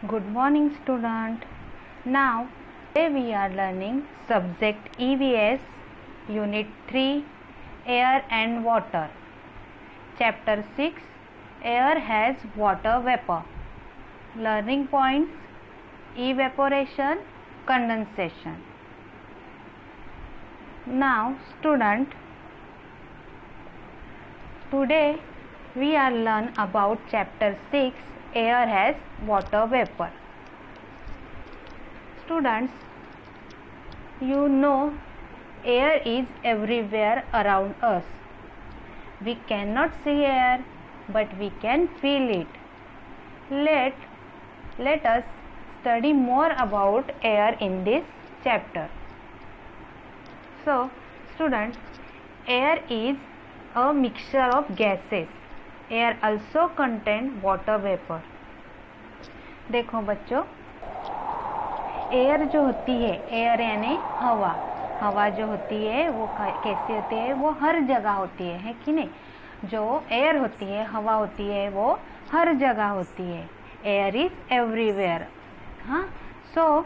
Good morning, student. Now, today we are learning subject EVS Unit 3 Air and Water. Chapter 6 Air has water vapor. Learning points: evaporation, condensation. Now, student, today we are learn about chapter 6 Air has water vapor. Students, you know air is everywhere around us. We cannot see air, but we can feel it. Let us study more about air in this chapter. So, students, air is a mixture of gases. Air also contain water vapor. देखो बच्चों, air जो होती है, air यानी हवा, हवा जो होती है वो कैसी होती है? वो हर जगह होती है कि नहीं? जो एयर होती है, हवा होती है, वो हर जगह होती है. Air is everywhere. हाँ, सो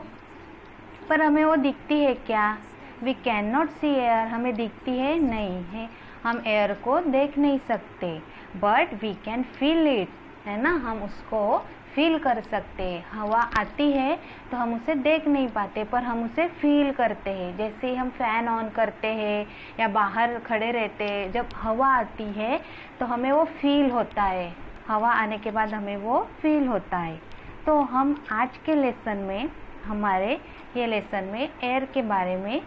पर हमें वो दिखती है क्या? We can not see air. हमें दिखती है? नहीं है. हम एयर को देख नहीं सकते, but we can feel it, है ना? हम उसको फील कर सकते हैं. हवा आती है तो हम उसे देख नहीं पाते, पर हम उसे फील करते हैं. जैसे हम फैन ऑन करते हैं या बाहर खड़े रहते हैं, जब हवा आती है तो हमें वो फील होता है. हवा आने के बाद हमें वो फील होता है. तो हम आज के लेसन में, हमारे ये लेसन में एयर के बारे में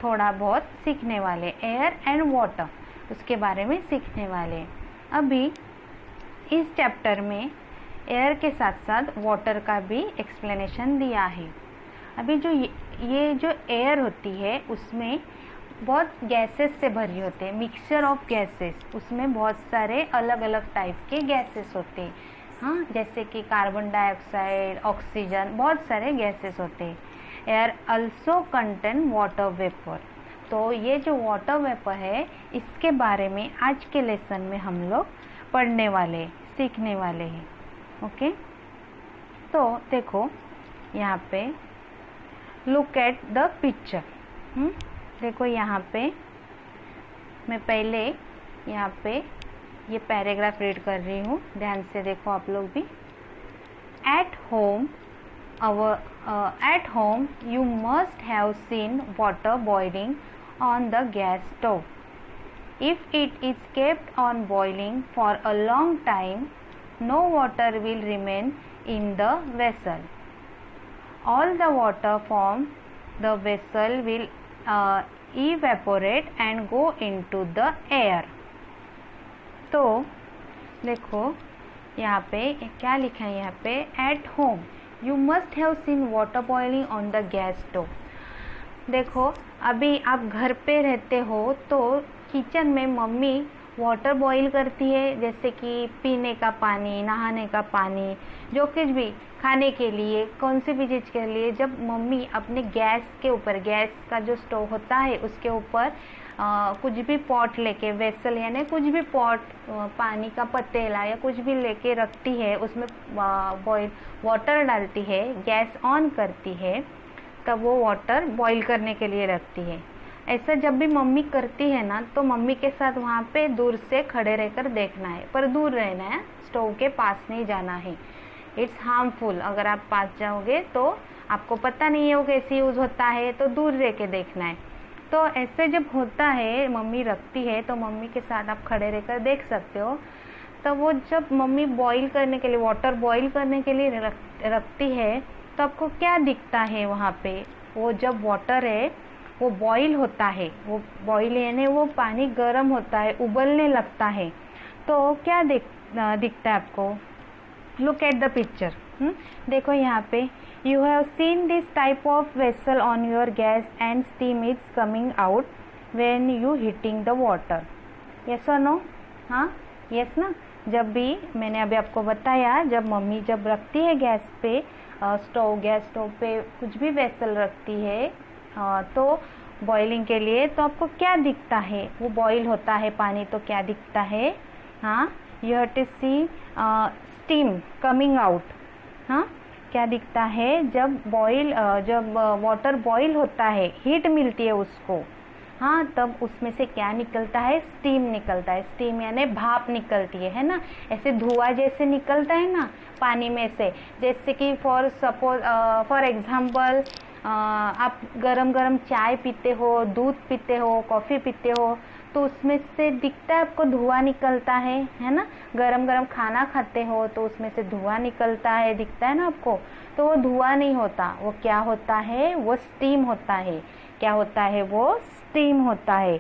थोड़ा बहुत सीखने वाले. एयर एंड वाटर, उसके बारे में सीखने वाले. अभी इस चैप्टर में एयर के साथ साथ वाटर का भी एक्सप्लेनेशन दिया है. अभी जो ये जो एयर होती है उसमें बहुत गैसेस से भरी होते हैं. मिक्सचर ऑफ गैसेस, उसमें बहुत सारे अलग अलग टाइप के गैसेस होते हैं. हाँ, जैसे कि कार्बन डाइऑक्साइड, ऑक्सीजन, बहुत सारे गैसेस होते हैं. Air also contain water vapour. तो ये जो वाटर वेपर है, इसके बारे में आज के लेसन में हम लोग पढ़ने वाले, सीखने वाले हैं. ओके, तो देखो यहाँ पे लुक एट द पिक्चर. देखो यहाँ पे मैं पहले यहाँ पे ये पैराग्राफ रीड कर रही हूँ, ध्यान से देखो आप लोग भी. At home you must have seen water boiling on the gas stove. If it is kept on boiling for a long time, no water will remain in the vessel. All the water from the vessel will evaporate and go into the air. तो देखो यहाँ पे क्या लिखा है? यहाँ पे at home you must have seen water boiling on the gas stove. देखो, अभी आप घर पे रहते हो तो किचन में मम्मी वाटर बॉईल करती है, जैसे कि पीने का पानी, नहाने का पानी, जो कुछ भी खाने के लिए, कौन सी भी चीज़ के लिए. जब मम्मी अपने गैस के ऊपर, गैस का जो स्टोव होता है उसके ऊपर कुछ भी पॉट लेके, वेसल यानी कुछ भी पॉट, पानी का पतीला या कुछ भी लेके रखती है, उसमें बॉईल वाटर डालती है, गैस ऑन करती है, तब वो वाटर बॉईल करने के लिए रखती है. ऐसा जब भी मम्मी करती है ना, तो मम्मी के साथ वहाँ पे दूर से खड़े रहकर देखना है, पर दूर रहना है, स्टोव के पास नहीं जाना है. It's harmful. अगर आप पास जाओगे तो आपको पता नहीं है वो कैसे यूज़ होता है, तो दूर रह के देखना है. तो ऐसे जब होता है, मम्मी रखती है, तो मम्मी के साथ आप खड़े रहकर देख सकते हो. तो वो जब मम्मी बॉईल करने के लिए, वाटर बॉईल करने के लिए रखती है, तो आपको क्या दिखता है वहाँ पे? वो जब वाटर है वो बॉईल होता है, वो बॉईल यानी वो पानी गर्म होता है, उबलने लगता है. तो क्या दिखता है आपको? Look at the picture. देखो यहाँ पे, you have seen this type of vessel on your gas and steam is coming out when you heating the water. Yes और नो? हाँ, यस ना. जब भी मैंने अभी आपको बताया, जब मम्मी जब रखती है गैस पे, गैस स्टोव पे कुछ भी वेसल रखती है तो बॉइलिंग के लिए, तो आपको क्या दिखता है? वो बॉईल होता है पानी, तो क्या दिखता है? हाँ, you have to see steam coming out. हाँ, क्या दिखता है, जब वाटर बॉईल होता है, हीट मिलती है उसको, हाँ, तब उसमें से क्या निकलता है, स्टीम निकलता है। स्टीम यानी भाप निकलती है ना, ऐसे धुआं जैसे निकलता है ना पानी में से। जैसे कि फॉर एग्जांपल आप गरम गरम चाय पीते हो, दूध पीते हो, कॉफ़ी पीते हो, तो उसमें से दिखता है आपको धुआं निकलता है ना। गरम गरम खाना खाते हो तो उसमें से धुआं निकलता है, दिखता है ना आपको। तो वो धुआं नहीं होता, वो क्या होता है, वो स्टीम होता है। क्या होता है, वो स्टीम होता है।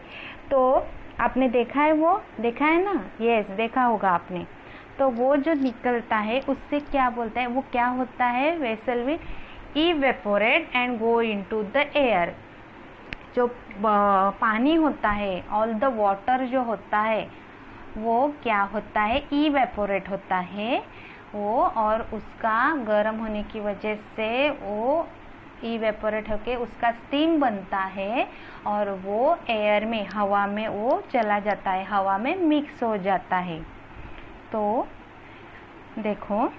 तो आपने देखा है, वो देखा है ना, यस, देखा होगा आपने। तो वो जो निकलता है उससे क्या बोलते हैं, वो क्या होता है, vessel will evaporate and go into the air. जो पानी होता है, ऑल द वाटर जो होता है, वो क्या होता है, इवेपोरेट होता है वो, और उसका गर्म होने की वजह से वो इवेपोरेट होके उसका स्टीम बनता है, और वो एयर में, हवा में वो चला जाता है, हवा में मिक्स हो जाता है। तो देखो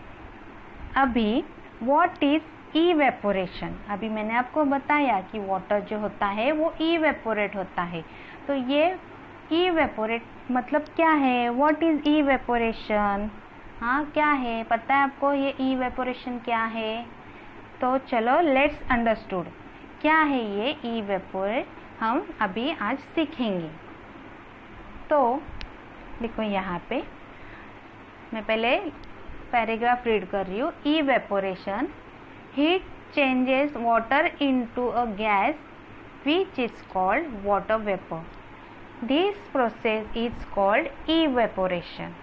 अभी व्हाट इज इवेपोरेशन। अभी मैंने आपको बताया कि वाटर जो होता है वो इवेपोरेट होता है। तो ये इवेपोरेट मतलब क्या है, व्हाट इज इवेपोरेशन, हाँ क्या है, पता है आपको ये इवेपोरेशन क्या है? तो चलो लेट्स अंडरस्टूड क्या है ये इवेपोरेट, हम अभी आज सीखेंगे। तो देखो यहाँ पे मैं पहले पैराग्राफ रीड कर रही हूँ। Evaporation, heat changes water into a gas which is called water vapor. This process is called evaporation.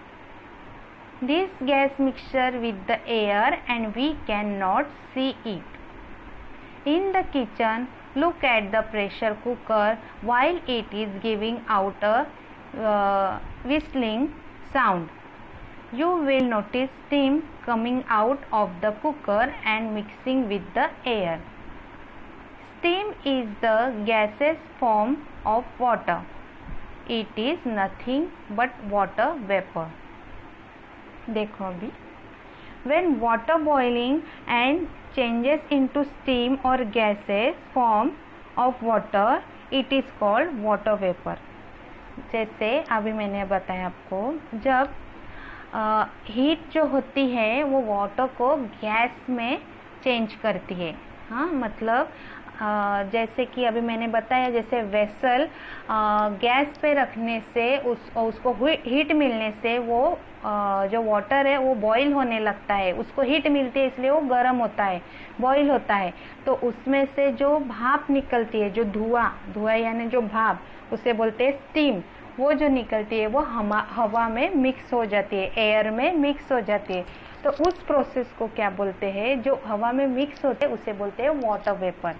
This gas mixture with the air and we cannot see it. In the kitchen, look at the pressure cooker while it is giving out a whistling sound. You will notice steam coming out of the cooker and mixing with the air. Steam is the gaseous form of water. It is nothing but water vapor. देखो अभी, when water boiling and changes into steam or gaseous form of water, it is called water vapor. जैसे अभी मैंने बताया आपको, जब heat जो होती है वो वाटर को गैस में चेंज करती है, हाँ, मतलब जैसे कि अभी मैंने बताया, जैसे वेसल गैस पे रखने से उसको हीट मिलने से वो जो वाटर है वो बॉईल होने लगता है, उसको हीट मिलती है इसलिए वो गर्म होता है, बॉईल होता है। तो उसमें से जो भाप निकलती है, जो धुआं यानी जो भाप, उसे बोलते हैं स्टीम। वो जो निकलती है वो हवा में मिक्स हो जाती है, एयर में मिक्स हो जाती है। तो उस प्रोसेस को क्या बोलते हैं, जो हवा में मिक्स होते हैं उसे बोलते हैं वाटर वेपर।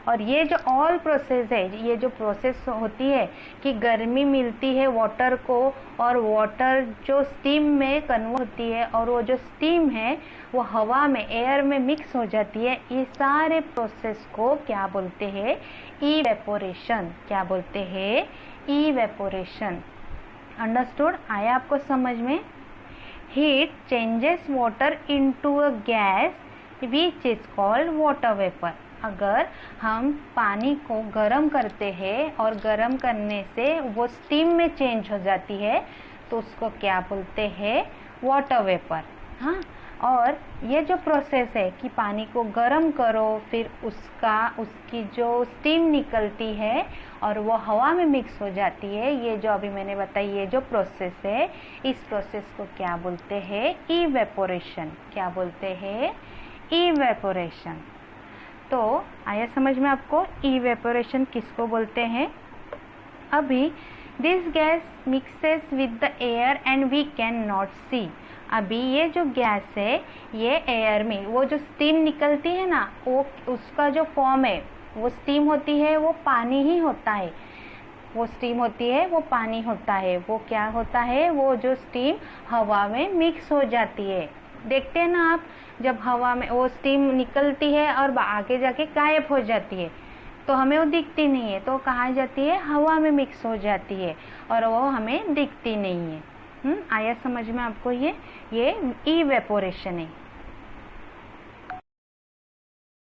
और ये जो ऑल प्रोसेस है, ये जो प्रोसेस होती है कि गर्मी मिलती है वाटर को, और वाटर जो स्टीम में कन्वर्ट होती है, और वो जो स्टीम है वो हवा में, एयर में मिक्स हो जाती है, ये सारे प्रोसेस को क्या बोलते हैं, इवेपोरेशन। क्या बोलते हैं, इवेपोरेशन। अंडरस्टूड, आया आपको समझ में? Heat changes water into a gas which is called water vapour. अगर हम पानी को गर्म करते हैं और गर्म करने से वो स्टीम में चेंज हो जाती है, तो उसको क्या बोलते हैं, वाटर वेपर। हाँ, और ये जो प्रोसेस है कि पानी को गर्म करो, फिर उसकी जो स्टीम निकलती है और वो हवा में मिक्स हो जाती है, ये जो अभी मैंने बताई, ये जो प्रोसेस है, इस प्रोसेस को क्या बोलते हैं, इवेपोरेशन। क्या बोलते हैं, इवेपोरेशन। तो आया समझ में आपको इवेपोरेशन किसको बोलते हैं? अभी this gas mixes with the air and we can not see. अभी ये जो गैस है, ये एयर में, वो जो स्टीम निकलती है ना, वो उसका जो फॉर्म है, वो स्टीम होती है, वो पानी ही होता है। वो स्टीम होती है, वो पानी होता है। वो क्या होता है, वो जो स्टीम हवा में मिक्स हो जाती है। देखते हैं ना आप, जब हवा में वो स्टीम निकलती है और आगे जाके गायब हो जाती है, तो हमें वो दिखती नहीं है, तो कहाँ जाती है, हवा में मिक्स हो जाती है, और वो हमें दिखती नहीं है। आया समझ में आपको? ये इवेपोरेशन है।